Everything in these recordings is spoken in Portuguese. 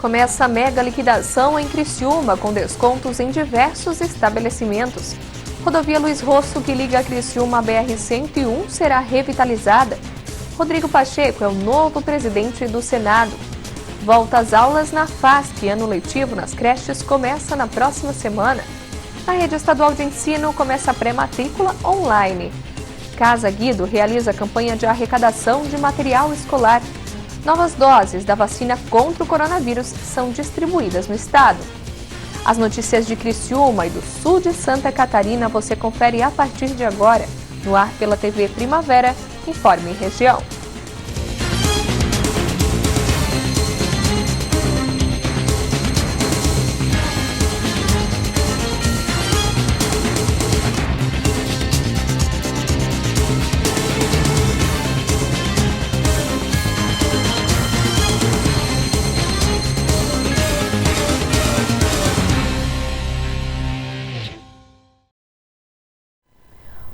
Começa a mega liquidação em Criciúma, com descontos em diversos estabelecimentos. Rodovia Luiz Rosso, que liga a Criciúma à BR-101, será revitalizada. Rodrigo Pacheco é o novo presidente do Senado. Volta às aulas na FASC. Ano letivo nas creches começa na próxima semana. Na rede estadual de ensino começa a pré-matrícula online. Casa Guido realiza campanha de arrecadação de material escolar. Novas doses da vacina contra o coronavírus são distribuídas no estado. As notícias de Criciúma e do sul de Santa Catarina você confere a partir de agora. No ar pela TV Primavera, Informe Região.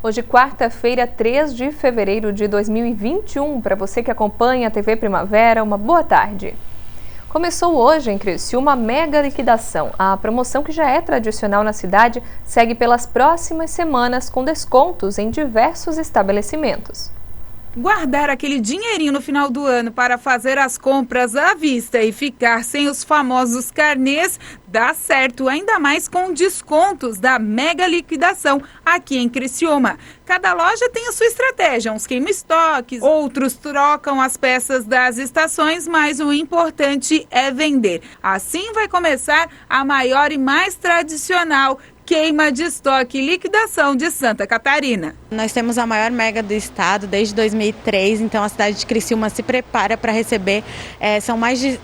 Hoje, quarta-feira, 3 de fevereiro de 2021. Para você que acompanha a TV Primavera, uma boa tarde. Começou hoje em Criciúma uma mega liquidação. A promoção, que já é tradicional na cidade, segue pelas próximas semanas com descontos em diversos estabelecimentos. Guardar aquele dinheirinho no final do ano para fazer as compras à vista e ficar sem os famosos carnês dá certo, ainda mais com descontos da mega liquidação aqui em Criciúma. Cada loja tem a sua estratégia, uns queimam estoques, outros trocam as peças das estações, mas o importante é vender. Assim vai começar a maior e mais tradicional queima de estoque e liquidação de Santa Catarina. Nós temos a maior mega do estado desde 2003, então a cidade de Criciúma se prepara para receber. São mais de,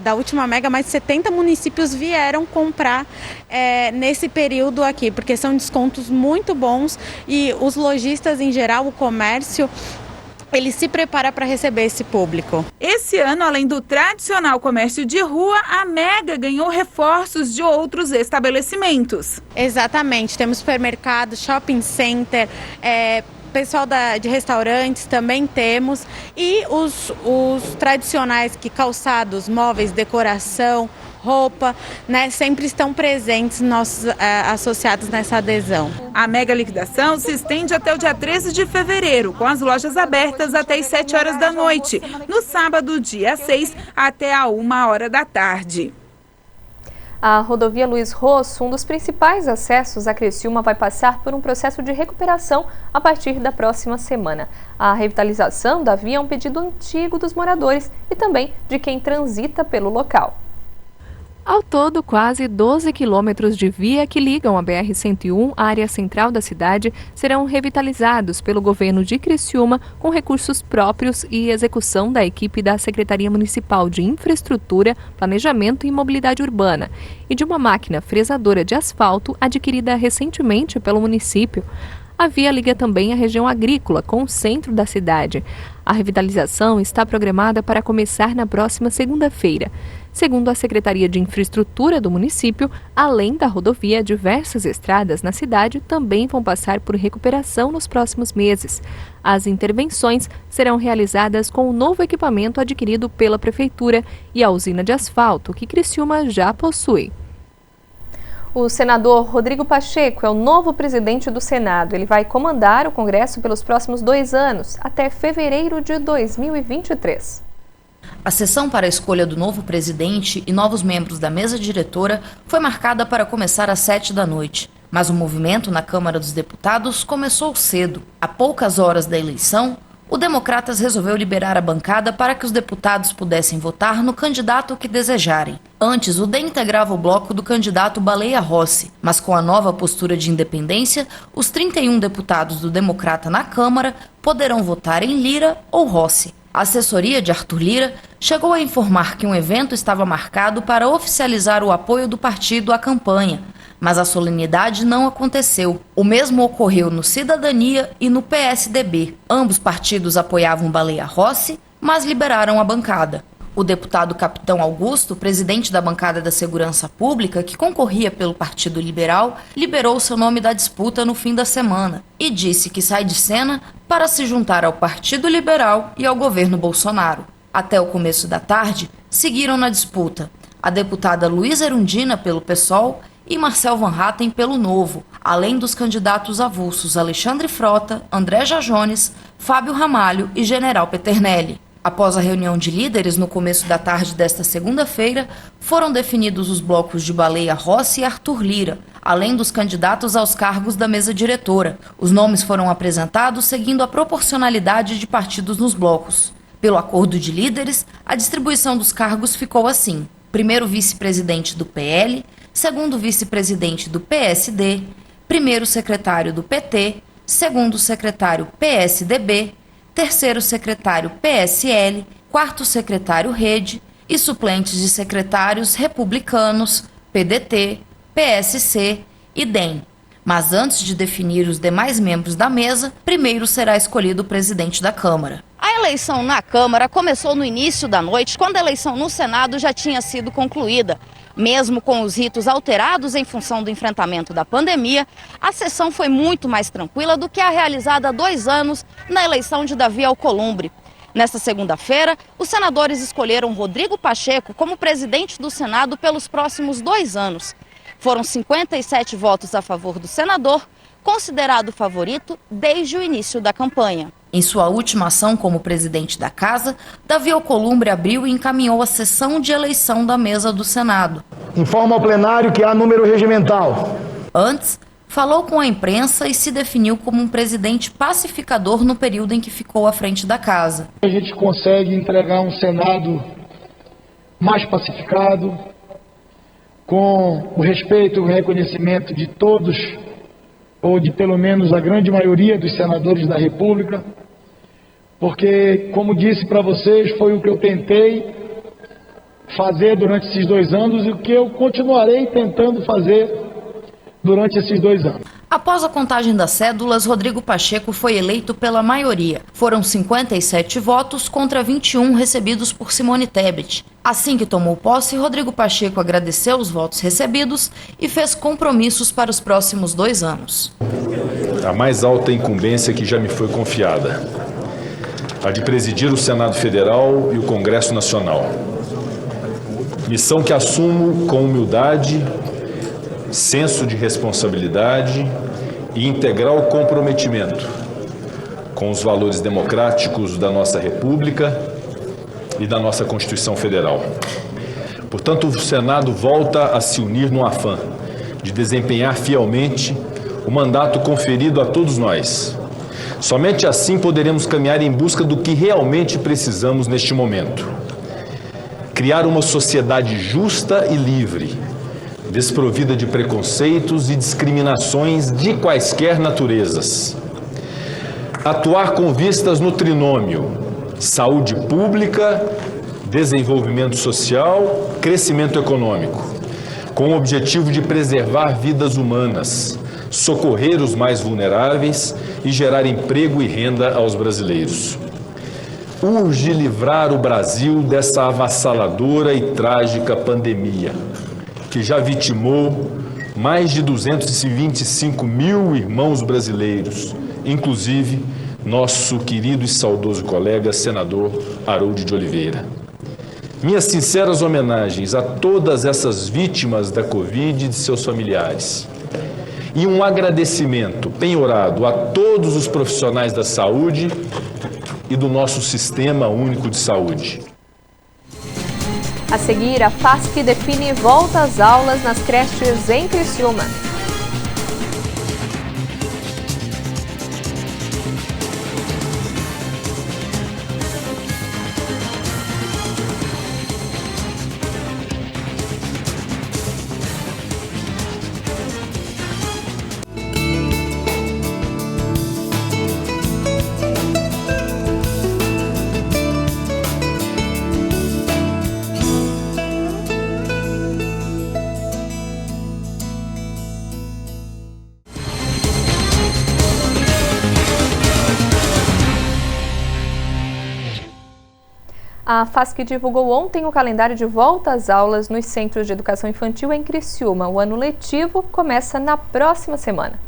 da última mega, mais de 70 municípios vieram comprar nesse período aqui, porque são descontos muito bons e os lojistas em geral, o comércio, ele se prepara para receber esse público. Esse ano, além do tradicional comércio de rua, a Mega ganhou reforços de outros estabelecimentos. Exatamente, temos supermercado, shopping center, pessoal de restaurantes também temos, e os tradicionais, que calçados, móveis, decoração, roupa, né, sempre estão presentes nossos associados nessa adesão. A mega liquidação se estende até o dia 13 de fevereiro, com as lojas abertas até as 7 horas da noite, no sábado, dia 6, até a 1 hora da tarde. A rodovia Luiz Rosso, um dos principais acessos a Criciúma, vai passar por um processo de recuperação a partir da próxima semana. A revitalização da via é um pedido antigo dos moradores e também de quem transita pelo local. Ao todo, quase 12 quilômetros de via que ligam a BR-101 à área central da cidade serão revitalizados pelo governo de Criciúma com recursos próprios e execução da equipe da Secretaria Municipal de Infraestrutura, Planejamento e Mobilidade Urbana e de uma máquina fresadora de asfalto adquirida recentemente pelo município. A via liga também a região agrícola com o centro da cidade. A revitalização está programada para começar na próxima segunda-feira. Segundo a Secretaria de Infraestrutura do município, além da rodovia, diversas estradas na cidade também vão passar por recuperação nos próximos meses. As intervenções serão realizadas com o novo equipamento adquirido pela Prefeitura e a usina de asfalto, que Criciúma já possui. O senador Rodrigo Pacheco é o novo presidente do Senado. Ele vai comandar o Congresso pelos próximos 2 anos, até fevereiro de 2023. A sessão para a escolha do novo presidente e novos membros da mesa diretora foi marcada para começar às 7 da noite. Mas o movimento na Câmara dos Deputados começou cedo. A poucas horas da eleição, o Democratas resolveu liberar a bancada para que os deputados pudessem votar no candidato que desejarem. Antes, o DEM integrava o bloco do candidato Baleia Rossi, mas com a nova postura de independência, os 31 deputados do Democrata na Câmara poderão votar em Lira ou Rossi. A assessoria de Arthur Lira chegou a informar que um evento estava marcado para oficializar o apoio do partido à campanha, mas a solenidade não aconteceu. O mesmo ocorreu no Cidadania e no PSDB. Ambos partidos apoiavam Baleia Rossi, mas liberaram a bancada. O deputado Capitão Augusto, presidente da bancada da Segurança Pública, que concorria pelo Partido Liberal, liberou seu nome da disputa no fim da semana e disse que sai de cena para se juntar ao Partido Liberal e ao governo Bolsonaro. Até o começo da tarde, seguiram na disputa a deputada Luísa Erundina pelo PSOL e Marcel Van Hatten pelo Novo, além dos candidatos avulsos Alexandre Frota, André Jajones, Fábio Ramalho e General Peternelli. Após a reunião de líderes no começo da tarde desta segunda-feira, foram definidos os blocos de Baleia Rossi e Arthur Lira, além dos candidatos aos cargos da mesa diretora. Os nomes foram apresentados seguindo a proporcionalidade de partidos nos blocos. Pelo acordo de líderes, a distribuição dos cargos ficou assim: primeiro vice-presidente do PL, segundo vice-presidente do PSD, primeiro secretário do PT, segundo secretário PSDB, terceiro secretário PSL, quarto secretário Rede e suplentes de secretários republicanos, PDT, PSC e DEM. Mas antes de definir os demais membros da mesa, primeiro será escolhido o presidente da Câmara. A eleição na Câmara começou no início da noite, quando a eleição no Senado já tinha sido concluída. Mesmo com os ritos alterados em função do enfrentamento da pandemia, a sessão foi muito mais tranquila do que a realizada há 2 anos na eleição de Davi Alcolumbre. Nesta segunda-feira, os senadores escolheram Rodrigo Pacheco como presidente do Senado pelos próximos 2 anos. Foram 57 votos a favor do senador, considerado favorito desde o início da campanha. Em sua última ação como presidente da Casa, Davi Alcolumbre abriu e encaminhou a sessão de eleição da mesa do Senado. Informa ao plenário que há número regimental. Antes, falou com a imprensa e se definiu como um presidente pacificador no período em que ficou à frente da Casa. A gente consegue entregar um Senado mais pacificado, com o respeito e o reconhecimento de todos, ou de pelo menos a grande maioria dos senadores da República, porque, como disse para vocês, foi o que eu tentei fazer durante esses 2 anos e o que eu continuarei tentando fazer durante esses 2 anos. Após a contagem das cédulas, Rodrigo Pacheco foi eleito pela maioria. Foram 57 votos contra 21 recebidos por Simone Tebet. Assim que tomou posse, Rodrigo Pacheco agradeceu os votos recebidos e fez compromissos para os próximos 2 anos. A mais alta incumbência que já me foi confiada, a de presidir o Senado Federal e o Congresso Nacional. Missão que assumo com humildade, senso de responsabilidade e integral comprometimento com os valores democráticos da nossa República e da nossa Constituição Federal. Portanto, o Senado volta a se unir no afã de desempenhar fielmente o mandato conferido a todos nós. Somente assim poderemos caminhar em busca do que realmente precisamos neste momento. Criar uma sociedade justa e livre, desprovida de preconceitos e discriminações de quaisquer naturezas. Atuar com vistas no trinômio: saúde pública, desenvolvimento social, crescimento econômico, com o objetivo de preservar vidas humanas, socorrer os mais vulneráveis e gerar emprego e renda aos brasileiros. Urge livrar o Brasil dessa avassaladora e trágica pandemia, que já vitimou mais de 225 mil irmãos brasileiros, inclusive nosso querido e saudoso colega, senador Harold de Oliveira. Minhas sinceras homenagens a todas essas vítimas da Covid e de seus familiares. E um agradecimento penhorado a todos os profissionais da saúde e do nosso Sistema Único de Saúde. A seguir, a FASC define volta às aulas nas creches em Criciúma. A FASC divulgou ontem o calendário de volta às aulas nos Centros de Educação Infantil em Criciúma. O ano letivo começa na próxima semana.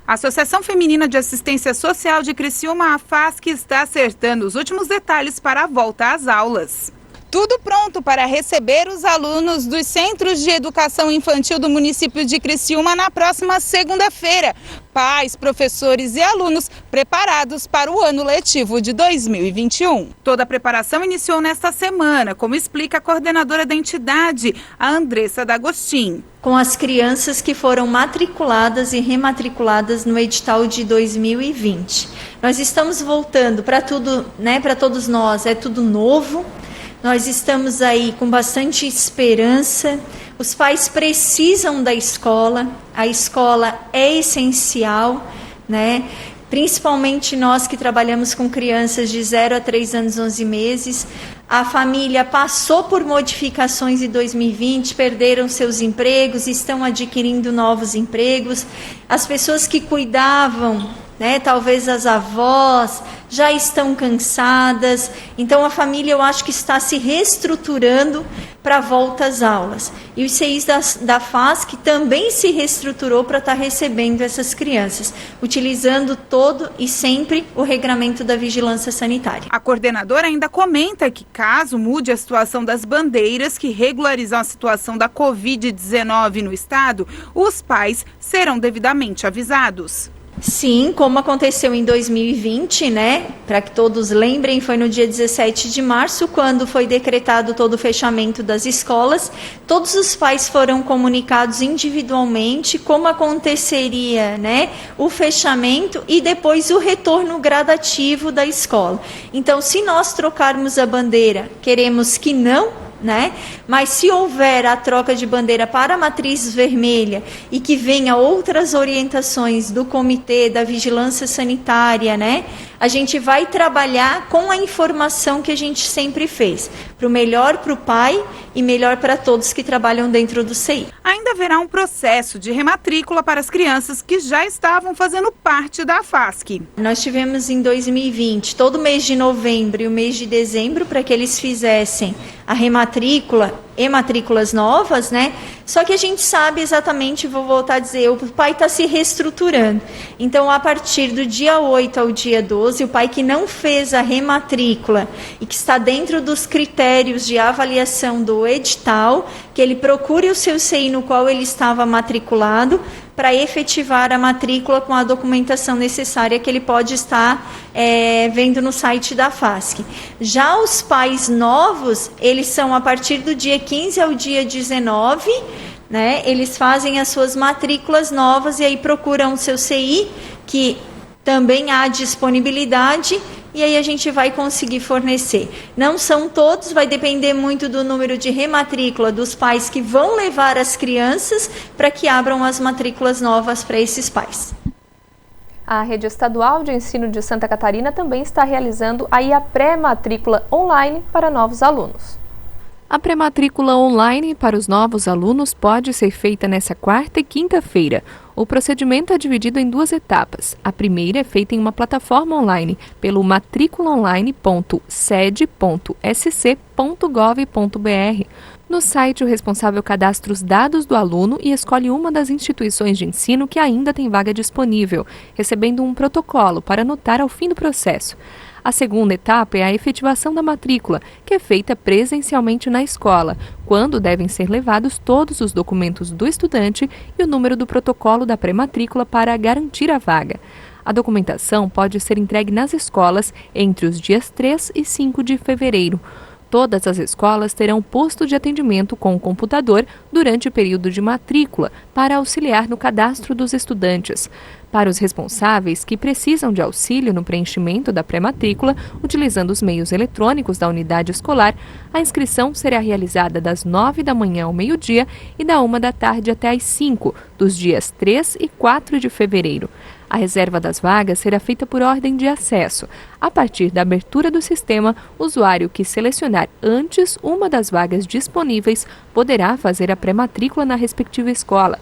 A Associação Feminina de Assistência Social de Criciúma, a FASC, está acertando os últimos detalhes para a volta às aulas. Tudo pronto para receber os alunos dos Centros de Educação Infantil do município de Criciúma na próxima segunda-feira. Pais, professores e alunos preparados para o ano letivo de 2021. Toda a preparação iniciou nesta semana, como explica a coordenadora da entidade, a Andressa D'Agostin. Com as crianças que foram matriculadas e rematriculadas no edital de 2020. Nós estamos voltando para tudo, para todos nós, é tudo novo. Nós estamos aí com bastante esperança. Os pais precisam da escola, a escola é essencial, Principalmente nós que trabalhamos com crianças de 0 a 3 anos, 11 meses. A família passou por modificações em 2020, perderam seus empregos, estão adquirindo novos empregos. As pessoas que cuidavam, talvez as avós, já estão cansadas. Então a família, eu acho que está se reestruturando para a volta às aulas. E o CIs da FASC também se reestruturou para estar recebendo essas crianças, utilizando todo e sempre o regramento da vigilância sanitária. A coordenadora ainda comenta que, caso mude a situação das bandeiras que regularizam a situação da Covid-19 no estado, os pais serão devidamente avisados. Sim, como aconteceu em 2020, para que todos lembrem, foi no dia 17 de março, quando foi decretado todo o fechamento das escolas. Todos os pais foram comunicados individualmente como aconteceria, o fechamento e depois o retorno gradativo da escola. Então, se nós trocarmos a bandeira, queremos que não, mas se houver a troca de bandeira para a matriz vermelha e que venha outras orientações do comitê da vigilância sanitária, a gente vai trabalhar com a informação que a gente sempre fez, para o melhor para o pai e melhor para todos que trabalham dentro do CI. Ainda haverá um processo de rematrícula para as crianças que já estavam fazendo parte da FASC. Nós tivemos em 2020, todo mês de novembro e o mês de dezembro, para que eles fizessem a rematrícula e matrículas novas, Só que a gente sabe exatamente, vou voltar a dizer, o pai está se reestruturando. Então, a partir do dia 8 ao dia 12, o pai que não fez a rematrícula e que está dentro dos critérios de avaliação do edital, que ele procure o seu CI no qual ele estava matriculado, para efetivar a matrícula com a documentação necessária que ele pode estar vendo no site da FASC. Já os pais novos, eles são a partir do dia 15 ao dia 19, eles fazem as suas matrículas novas e aí procuram o seu CI, que também há disponibilidade, e aí a gente vai conseguir fornecer. Não são todos, vai depender muito do número de rematrícula dos pais que vão levar as crianças para que abram as matrículas novas para esses pais. A Rede Estadual de Ensino de Santa Catarina também está realizando a pré-matrícula online para novos alunos. A pré-matrícula online para os novos alunos pode ser feita nesta quarta e quinta-feira. O procedimento é dividido em 2 etapas. A primeira é feita em uma plataforma online pelo matriculaonline.sed.sc.gov.br. No site, o responsável cadastra os dados do aluno e escolhe uma das instituições de ensino que ainda tem vaga disponível, recebendo um protocolo para anotar ao fim do processo. A segunda etapa é a efetivação da matrícula, que é feita presencialmente na escola, quando devem ser levados todos os documentos do estudante e o número do protocolo da pré-matrícula para garantir a vaga. A documentação pode ser entregue nas escolas entre os dias 3 e 5 de fevereiro. Todas as escolas terão posto de atendimento com o computador durante o período de matrícula para auxiliar no cadastro dos estudantes. Para os responsáveis que precisam de auxílio no preenchimento da pré-matrícula, utilizando os meios eletrônicos da unidade escolar, a inscrição será realizada das 9 da manhã ao meio-dia e da 1 da tarde até às 5, dos dias 3 e 4 de fevereiro. A reserva das vagas será feita por ordem de acesso. A partir da abertura do sistema, o usuário que selecionar antes uma das vagas disponíveis poderá fazer a pré-matrícula na respectiva escola.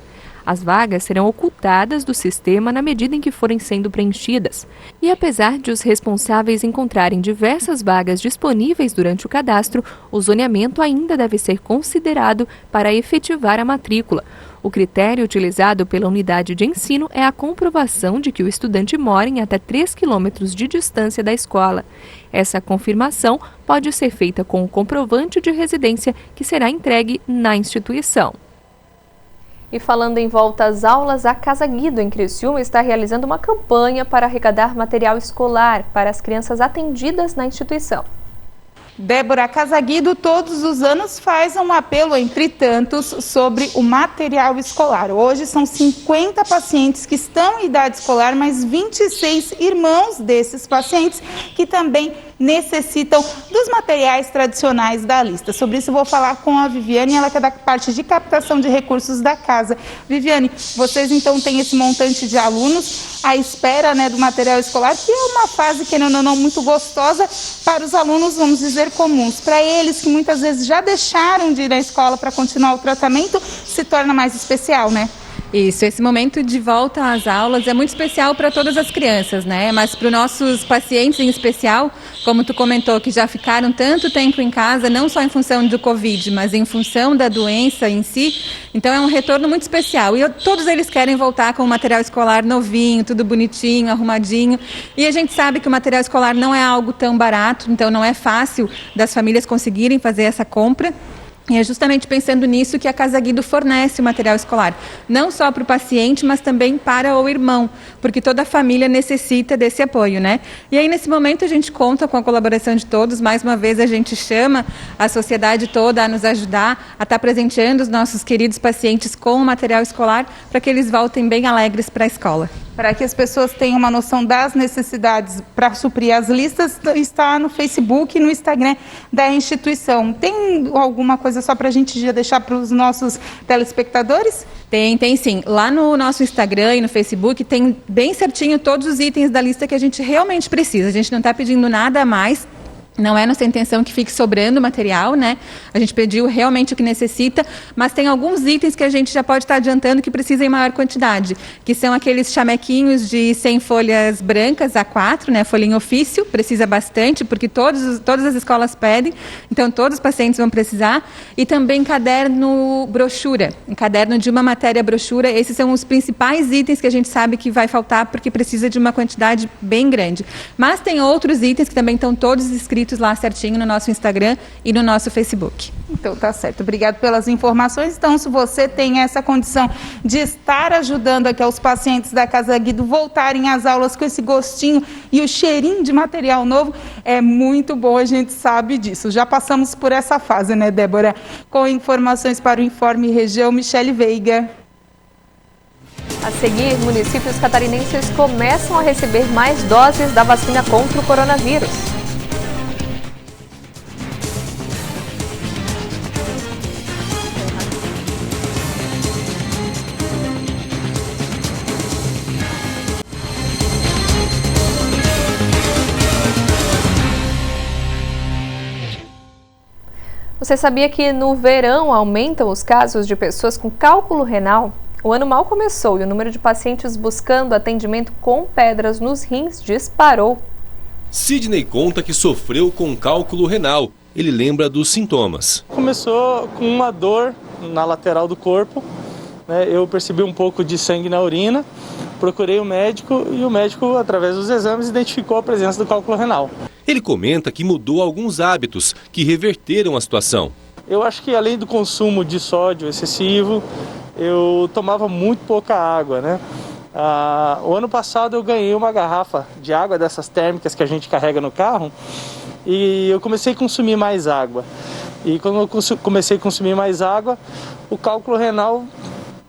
As vagas serão ocultadas do sistema na medida em que forem sendo preenchidas. E apesar de os responsáveis encontrarem diversas vagas disponíveis durante o cadastro, o zoneamento ainda deve ser considerado para efetivar a matrícula. O critério utilizado pela unidade de ensino é a comprovação de que o estudante mora em até 3 quilômetros de distância da escola. Essa confirmação pode ser feita com o comprovante de residência que será entregue na instituição. E falando em volta às aulas, a Casa Guido, em Criciúma, está realizando uma campanha para arrecadar material escolar para as crianças atendidas na instituição. Débora, a Casa Guido todos os anos faz um apelo, entre tantos, sobre o material escolar. Hoje são 50 pacientes que estão em idade escolar, mas 26 irmãos desses pacientes que também necessitam dos materiais tradicionais da lista. Sobre isso eu vou falar com a Viviane, ela que é da parte de captação de recursos da casa. Viviane, vocês então têm esse montante de alunos à espera, né, do material escolar, que é uma fase, querendo ou não, muito gostosa para os alunos, vamos dizer, comuns. Para eles que muitas vezes já deixaram de ir à escola para continuar o tratamento, se torna mais especial, né? Isso, esse momento de volta às aulas é muito especial para todas as crianças, né? Mas para os nossos pacientes em especial, como tu comentou, que já ficaram tanto tempo em casa, não só em função do Covid, mas em função da doença em si, então é um retorno muito especial. E todos eles querem voltar com o material escolar novinho, tudo bonitinho, arrumadinho. E a gente sabe que o material escolar não é algo tão barato, então não é fácil das famílias conseguirem fazer essa compra. E é justamente pensando nisso que a Casa Guido fornece o material escolar, não só para o paciente, mas também para o irmão, porque toda a família necessita desse apoio, né? E aí, nesse momento, a gente conta com a colaboração de todos. Mais uma vez, a gente chama a sociedade toda a nos ajudar, a estar presenteando os nossos queridos pacientes com o material escolar, para que eles voltem bem alegres para a escola. Para que as pessoas tenham uma noção das necessidades para suprir as listas, está no Facebook e no Instagram da instituição. Tem alguma coisa só para a gente já deixar para os nossos telespectadores? Tem sim. Lá no nosso Instagram e no Facebook tem bem certinho todos os itens da lista que a gente realmente precisa. A gente não está pedindo nada a mais. Não é nossa intenção que fique sobrando material, né? A gente pediu realmente o que necessita, mas tem alguns itens que a gente já pode estar adiantando que precisa em maior quantidade, que são aqueles chamequinhos de 100 folhas brancas A4, né? Folha em ofício, precisa bastante, porque todas as escolas pedem, então todos os pacientes vão precisar. E também caderno brochura, um caderno de uma matéria brochura. Esses são os principais itens que a gente sabe que vai faltar, porque precisa de uma quantidade bem grande. Mas tem outros itens que também estão todos escritos lá certinho no nosso Instagram e no nosso Facebook. Então tá certo, obrigado pelas informações. Então, se você tem essa condição de estar ajudando aqui aos pacientes da Casa Guido voltarem às aulas com esse gostinho e o cheirinho de material novo, é muito bom, a gente sabe disso. Já passamos por essa fase, né, Débora? Com informações para o Informe Região, Michele Veiga. A seguir, municípios catarinenses começam a receber mais doses da vacina contra o coronavírus. Você sabia que no verão aumentam os casos de pessoas com cálculo renal? O ano mal começou e o número de pacientes buscando atendimento com pedras nos rins disparou. Sidney conta que sofreu com cálculo renal. Ele lembra dos sintomas. Começou com uma dor na lateral do corpo, né? Eu percebi um pouco de sangue na urina, procurei o médico e o médico, através dos exames, identificou a presença do cálculo renal. Ele comenta que mudou alguns hábitos que reverteram a situação. Eu acho que além do consumo de sódio excessivo, eu tomava muito pouca água, né? O ano passado eu ganhei uma garrafa de água dessas térmicas que a gente carrega no carro e eu comecei a consumir mais água. E quando eu comecei a consumir mais água, o cálculo renal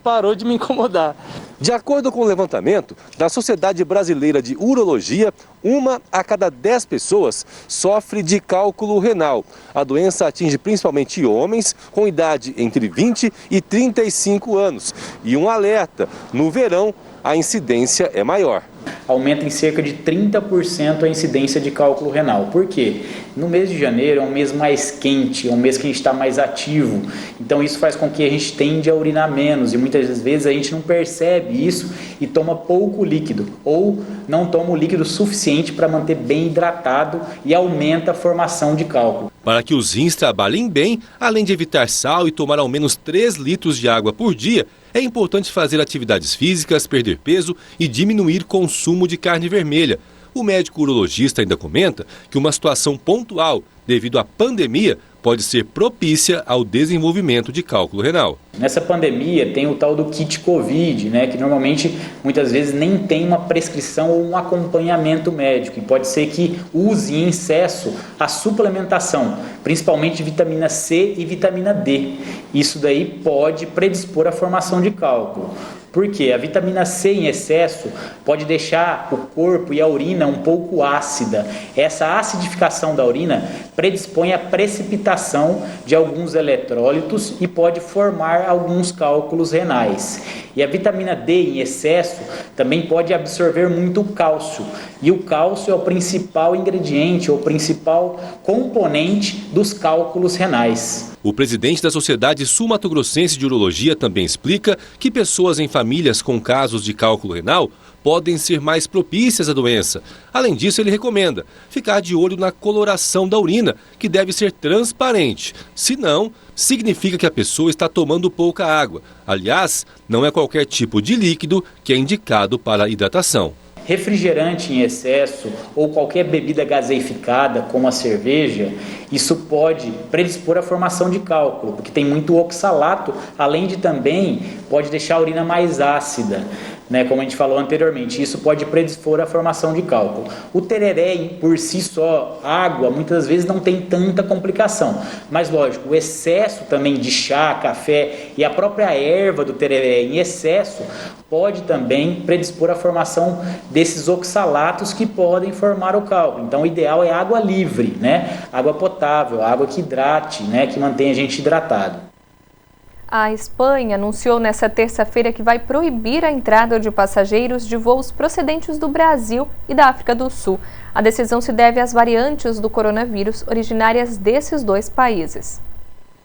parou de me incomodar. De acordo com o levantamento da Sociedade Brasileira de Urologia, 1 a cada 10 pessoas sofre de cálculo renal. A doença atinge principalmente homens com idade entre 20 e 35 anos. E um alerta, no verão a incidência é maior. aumenta em cerca de 30% a incidência de cálculo renal. Por quê? No mês de janeiro é um mês mais quente, é um mês que a gente está mais ativo, então isso faz com que a gente tende a urinar menos e muitas vezes a gente não percebe isso e toma pouco líquido ou não toma o líquido suficiente para manter bem hidratado e aumenta a formação de cálculo. Para que os rins trabalhem bem, além de evitar sal e tomar ao menos 3 litros de água por dia, é importante fazer atividades físicas, perder peso e diminuir consumo de carne vermelha. O médico urologista ainda comenta que uma situação pontual devido à pandemia pode ser propícia ao desenvolvimento de cálculo renal. Nessa pandemia tem o tal do kit Covid, que normalmente muitas vezes nem tem uma prescrição ou um acompanhamento médico. E pode ser que use em excesso a suplementação, principalmente de vitamina C e vitamina D. Isso daí pode predispor à formação de cálculo. Porque a vitamina C em excesso pode deixar o corpo e a urina um pouco ácida. Essa acidificação da urina predispõe à precipitação de alguns eletrólitos e pode formar alguns cálculos renais. E a vitamina D em excesso também pode absorver muito cálcio. E o cálcio é o principal ingrediente, ou principal componente dos cálculos renais. O presidente da Sociedade Sul-Mato-Grossense de Urologia também explica que pessoas em famílias com casos de cálculo renal podem ser mais propícias à doença. Além disso, ele recomenda ficar de olho na coloração da urina, que deve ser transparente. Senão, significa que a pessoa está tomando pouca água. Aliás, não é qualquer tipo de líquido que é indicado para a hidratação. Refrigerante em excesso ou qualquer bebida gaseificada, como a cerveja, isso pode predispor à formação de cálculo, porque tem muito oxalato, além de também pode deixar a urina mais ácida, como a gente falou anteriormente, isso pode predispor à formação de cálculo. O tereré, por si só, água, muitas vezes não tem tanta complicação, mas lógico, o excesso também de chá, café e a própria erva do tereré em excesso pode também predispor à formação desses oxalatos que podem formar o cálculo. Então o ideal é água livre, água potável, água que hidrate, que mantenha a gente hidratado. A Espanha anunciou nesta terça-feira que vai proibir a entrada de passageiros de voos procedentes do Brasil e da África do Sul. A decisão se deve às variantes do coronavírus originárias desses dois países.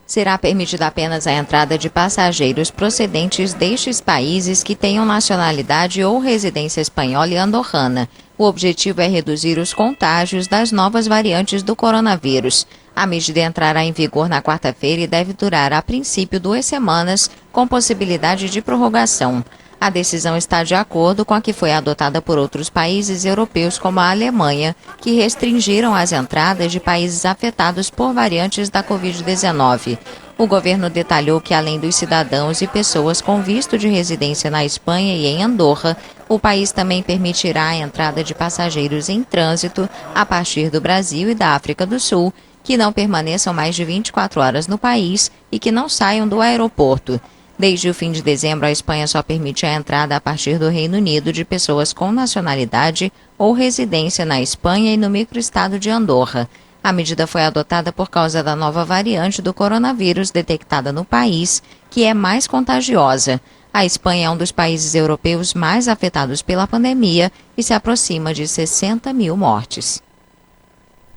Será permitida apenas a entrada de passageiros procedentes destes países que tenham nacionalidade ou residência espanhola e andorrana. O objetivo é reduzir os contágios das novas variantes do coronavírus. A medida entrará em vigor na quarta-feira e deve durar, a princípio, 2 semanas, com possibilidade de prorrogação. A decisão está de acordo com a que foi adotada por outros países europeus, como a Alemanha, que restringiram as entradas de países afetados por variantes da Covid-19. O governo detalhou que, além dos cidadãos e pessoas com visto de residência na Espanha e em Andorra, o país também permitirá a entrada de passageiros em trânsito a partir do Brasil e da África do Sul, que não permaneçam mais de 24 horas no país e que não saiam do aeroporto. Desde o fim de dezembro, a Espanha só permite a entrada a partir do Reino Unido de pessoas com nacionalidade ou residência na Espanha e no microestado de Andorra. A medida foi adotada por causa da nova variante do coronavírus detectada no país, que é mais contagiosa. A Espanha é um dos países europeus mais afetados pela pandemia e se aproxima de 60 mil mortes.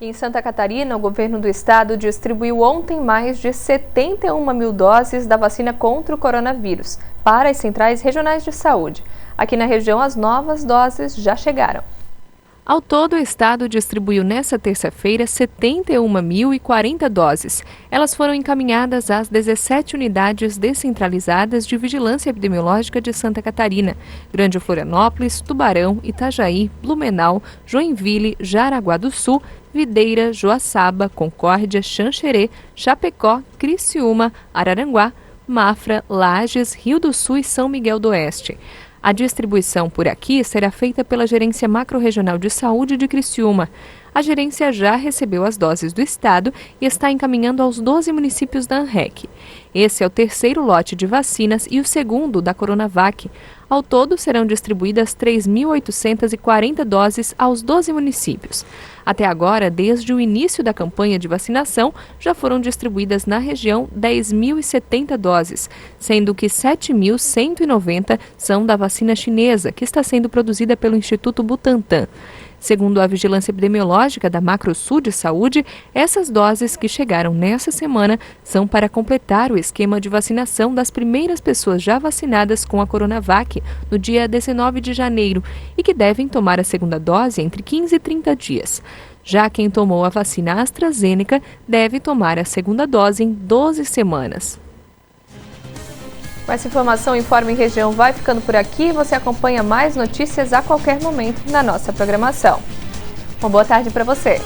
Em Santa Catarina, o governo do estado distribuiu ontem mais de 71 mil doses da vacina contra o coronavírus para as centrais regionais de saúde. Aqui na região, as novas doses já chegaram. Ao todo, o estado distribuiu nesta terça-feira 71.040 doses. Elas foram encaminhadas às 17 unidades descentralizadas de vigilância epidemiológica de Santa Catarina: Grande Florianópolis, Tubarão, Itajaí, Blumenau, Joinville, Jaraguá do Sul, Videira, Joaçaba, Concórdia, Xanxerê, Chapecó, Criciúma, Araranguá, Mafra, Lages, Rio do Sul e São Miguel do Oeste. A distribuição por aqui será feita pela Gerência Macro-Regional de Saúde de Criciúma. a gerência já recebeu as doses do estado e está encaminhando aos 12 municípios da ANREC. Esse é o terceiro lote de vacinas e o segundo da Coronavac. Ao todo, serão distribuídas 3.840 doses aos 12 municípios. Até agora, desde o início da campanha de vacinação, já foram distribuídas na região 10.070 doses, sendo que 7.190 são da vacina chinesa, que está sendo produzida pelo Instituto Butantan. Segundo a Vigilância Epidemiológica da Macrosul de Saúde, essas doses que chegaram nessa semana são para completar o esquema de vacinação das primeiras pessoas já vacinadas com a Coronavac no dia 19 de janeiro e que devem tomar a segunda dose entre 15 e 30 dias. Já quem tomou a vacina AstraZeneca deve tomar a segunda dose em 12 semanas. Com essa informação, o Informe em Região vai ficando por aqui. Você acompanha mais notícias a qualquer momento na nossa programação. Uma boa tarde para você.